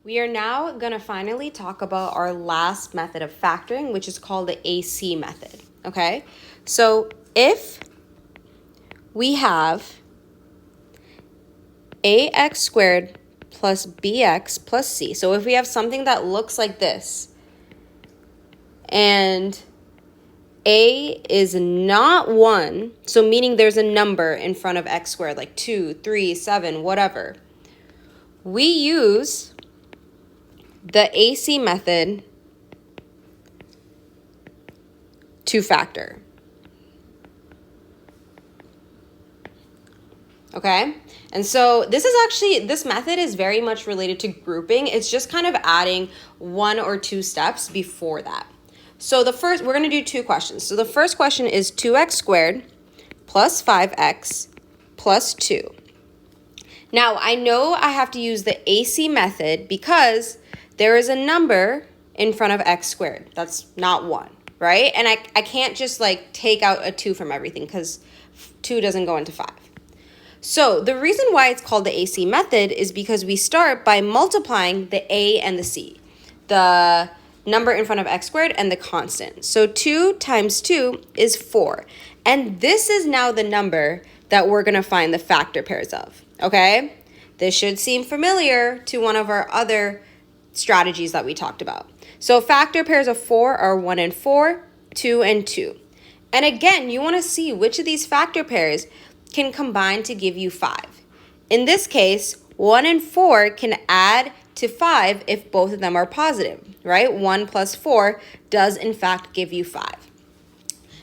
We are now going to finally talk about our last method of factoring, which is called the AC method, okay? So if we have ax squared plus bx plus c, so if we have something that looks like this, and a is not 1, so meaning there's a number in front of x squared, like 2, 3, 7, whatever, we use the AC method to factor. Okay? And so this method is very much related to grouping. It's just kind of adding 1 or 2 steps before that. So we're going to do 2 questions. So the first question is 2x squared plus 5x plus 2. Now, I know I have to use the AC method because there is a number in front of x squared. That's not 1, right? And I can't just like take out a 2 from everything because 2 doesn't go into 5. So the reason why it's called the AC method is because we start by multiplying the a and the c, the number in front of x squared and the constant. So 2 times 2 is 4. And this is now the number that we're going to find the factor pairs of, okay? This should seem familiar to one of our other strategies that we talked about. So factor pairs of 4 are 1 and 4, 2 and 2. And again, you want to see which of these factor pairs can combine to give you 5. In this case, 1 and 4 can add to 5 if both of them are positive, right? 1 plus 4 does in fact give you 5.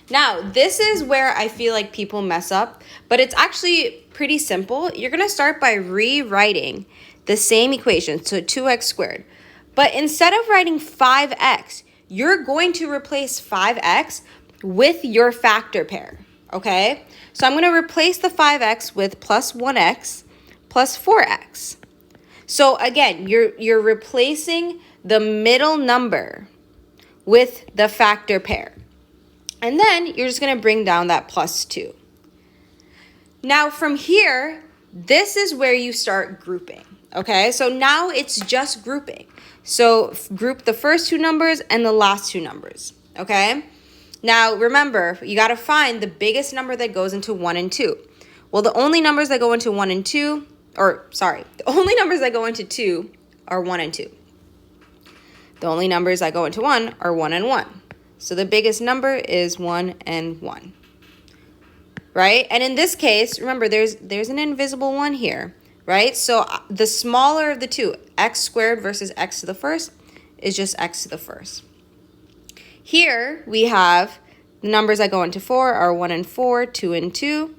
Now, this is where I feel like people mess up, but it's actually pretty simple. You're going to start by rewriting the same equation, so 2x squared. But instead of writing 5x, you're going to replace 5x with your factor pair, okay? So I'm going to replace the 5x with plus 1x plus 4x. So again, you're replacing the middle number with the factor pair. And then you're just going to bring down that plus 2. Now from here, this is where you start grouping, okay? So now it's just grouping. So group the first 2 numbers and the last 2 numbers, okay? Now remember, you got to find the biggest number that goes into 1 and 2. Well, the only numbers that go into 1 and 2, the only numbers that go into 2 are 1 and 2. The only numbers that go into 1 are 1 and 1. So the biggest number is 1 and 1, right? And in this case, remember, there's an invisible 1 here, right? So the smaller of the two, x squared versus x to the first, is just x to the first. Here we have the numbers that go into 4 are 1 and 4, 2 and 2,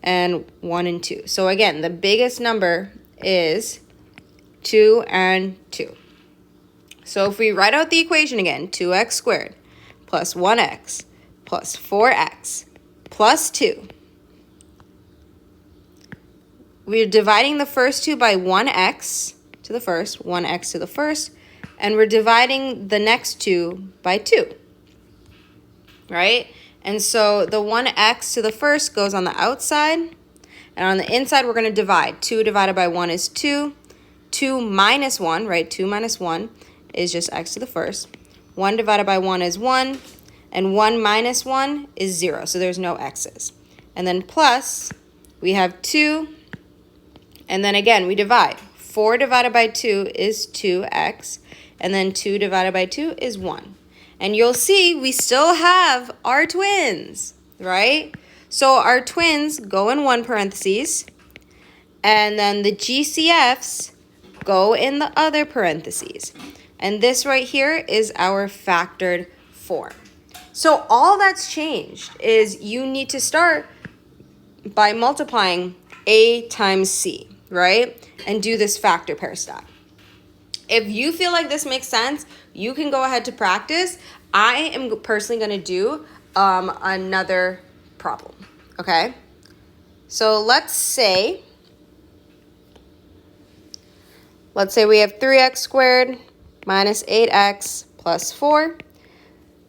and 1 and 2. So again, the biggest number is 2 and 2. So if we write out the equation again, 2x squared plus 1x plus 4x plus 2. We're dividing the first 2 by 1x to the first, 1x to the first, and we're dividing the next 2 by 2, right? And so the 1x to the first goes on the outside, and on the inside we're going to divide. 2 divided by 1 is 2. 2 minus 1, right? 2 minus 1 is just x to the first. 1 divided by 1 is 1, and 1 minus 1 is 0, so there's no x's. And then plus, we have 2, and then again, we divide. 4 divided by 2 is 2x, and then 2 divided by 2 is 1. And you'll see we still have our twins, right? So our twins go in one parentheses, and then the GCFs go in the other parentheses. And this right here is our factored form. So all that's changed is you need to start by multiplying a times c, right? And do this factor pair step. If you feel like this makes sense, you can go ahead to practice. I am personally going to do another problem, okay? So let's say we have 3x squared minus 8x plus 4.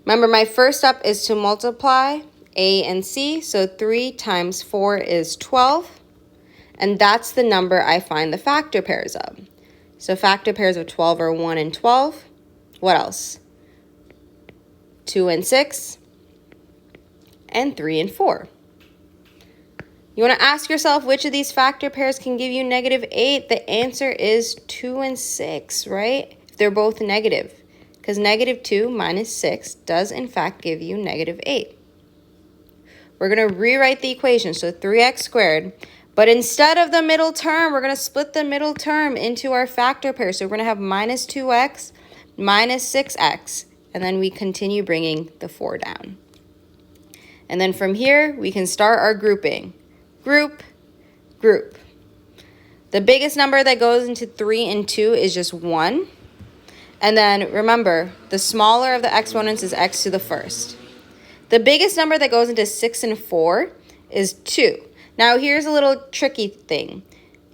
Remember, my first step is to multiply a and c. So 3 times 4 is 12. And that's the number I find the factor pairs of. So factor pairs of 12 are 1 and 12. What else? 2 and 6. And 3 and 4. You want to ask yourself which of these factor pairs can give you -8. The answer is 2 and 6, right? If they're both negative. Because -2 minus 6 does in fact give you -8. We're going to rewrite the equation. So 3x squared. But instead of the middle term, we're going to split the middle term into our factor pair. So we're going to have -2x minus 6x. And then we continue bringing the 4 down. And then from here, we can start our grouping. Group, group. The biggest number that goes into 3 and 2 is just 1. And then remember, the smaller of the exponents is x to the first. The biggest number that goes into 6 and 4 is 2. Now here's a little tricky thing.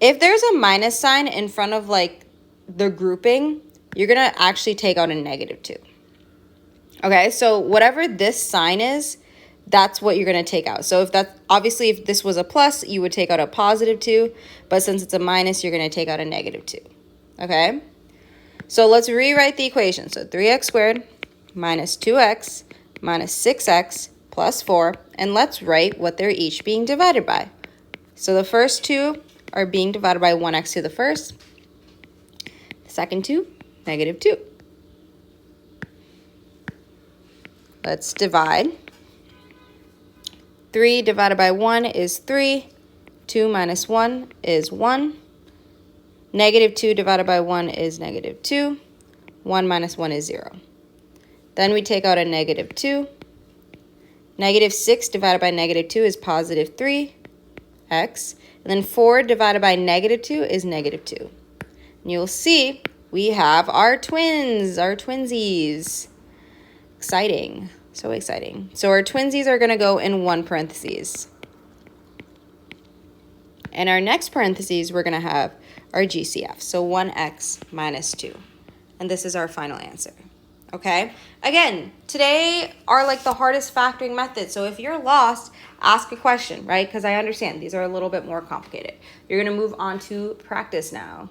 If there's a minus sign in front of like the grouping, you're going to actually take out a -2. Okay, so whatever this sign is, that's what you're going to take out. So if that's obviously if this was a plus, you would take out a +2, but since it's a minus, you're going to take out a -2. Okay? So let's rewrite the equation. So 3x squared minus 2x minus 6x plus 4, and let's write what they're each being divided by. So the first two are being divided by 1x to the first. The second two, -2. Let's divide. 3 divided by 1 is 3. 2 minus 1 is 1. -2 divided by 1 is -2. 1 minus 1 is 0. Then we take out a -2. -6 divided by -2 is +3x. And then 4 divided by -2 is -2. And you'll see we have our twins, our twinsies. Exciting. So exciting. So our twinsies are going to go in one parentheses. In our next parentheses, we're going to have our GCF. So 1x minus 2. And this is our final answer. Okay? Again, today are like the hardest factoring methods. So if you're lost, ask a question, right? Because I understand these are a little bit more complicated. You're going to move on to practice now.